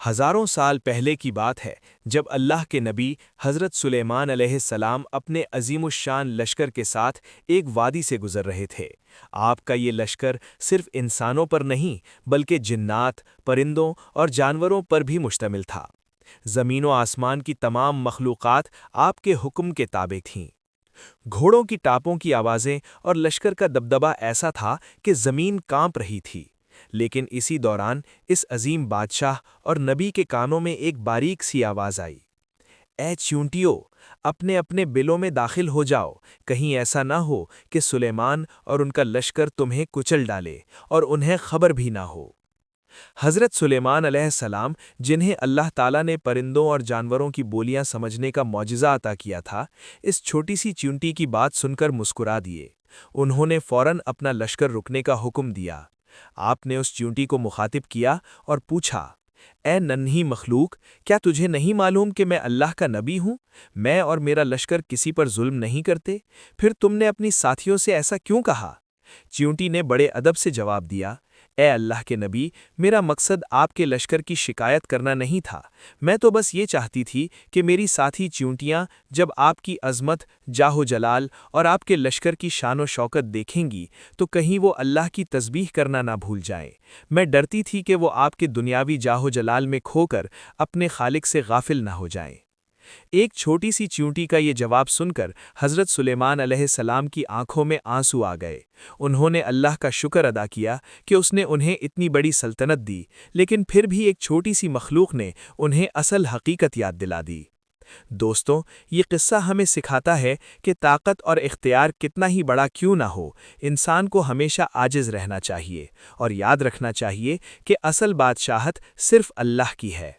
ہزاروں سال پہلے کی بات ہے جب اللہ کے نبی حضرت سلیمان علیہ السلام اپنے عظیم الشان لشکر کے ساتھ ایک وادی سے گزر رہے تھے۔ آپ کا یہ لشکر صرف انسانوں پر نہیں بلکہ جنات، پرندوں اور جانوروں پر بھی مشتمل تھا۔ زمین و آسمان کی تمام مخلوقات آپ کے حکم کے تابع تھیں۔ گھوڑوں کی ٹاپوں کی آوازیں اور لشکر کا دبدبہ ایسا تھا کہ زمین کانپ رہی تھی۔ لیکن اسی دوران اس عظیم بادشاہ اور نبی کے کانوں میں ایک باریک سی آواز آئی، اے چیونٹیوں، اپنے اپنے بلوں میں داخل ہو جاؤ، کہیں ایسا نہ ہو کہ سلیمان اور ان کا لشکر تمہیں کچل ڈالے اور انہیں خبر بھی نہ ہو۔ حضرت سلیمان علیہ السلام، جنہیں اللہ تعالیٰ نے پرندوں اور جانوروں کی بولیاں سمجھنے کا معجزہ عطا کیا تھا، اس چھوٹی سی چیونٹی کی بات سن کر مسکرا دیے۔ انہوں نے فوراً اپنا لشکر رکنے کا حکم دیا۔ آپ نے اس چیونٹی کو مخاطب کیا اور پوچھا، اے ننھی مخلوق، کیا تجھے نہیں معلوم کہ میں اللہ کا نبی ہوں؟ میں اور میرا لشکر کسی پر ظلم نہیں کرتے، پھر تم نے اپنی ساتھیوں سے ایسا کیوں کہا؟ چیونٹی نے بڑے ادب سے جواب دیا، اے اللہ کے نبی، میرا مقصد آپ کے لشکر کی شکایت کرنا نہیں تھا، میں تو بس یہ چاہتی تھی کہ میری ساتھی چیونٹیاں جب آپ کی عظمت، جاہ و جلال اور آپ کے لشکر کی شان و شوکت دیکھیں گی تو کہیں وہ اللہ کی تسبیح کرنا نہ بھول جائیں۔ میں ڈرتی تھی کہ وہ آپ کے دنیاوی جاہ و جلال میں کھو کر اپنے خالق سے غافل نہ ہو جائیں۔ ایک چھوٹی سی چیونٹی کا یہ جواب سن کر حضرت سلیمان علیہ السلام کی آنکھوں میں آنسو آ گئے۔ انہوں نے اللہ کا شکر ادا کیا کہ اس نے انہیں اتنی بڑی سلطنت دی، لیکن پھر بھی ایک چھوٹی سی مخلوق نے انہیں اصل حقیقت یاد دلا دی۔ دوستو، یہ قصہ ہمیں سکھاتا ہے کہ طاقت اور اختیار کتنا ہی بڑا کیوں نہ ہو، انسان کو ہمیشہ عاجز رہنا چاہیے اور یاد رکھنا چاہیے کہ اصل بادشاہت صرف اللہ کی ہے۔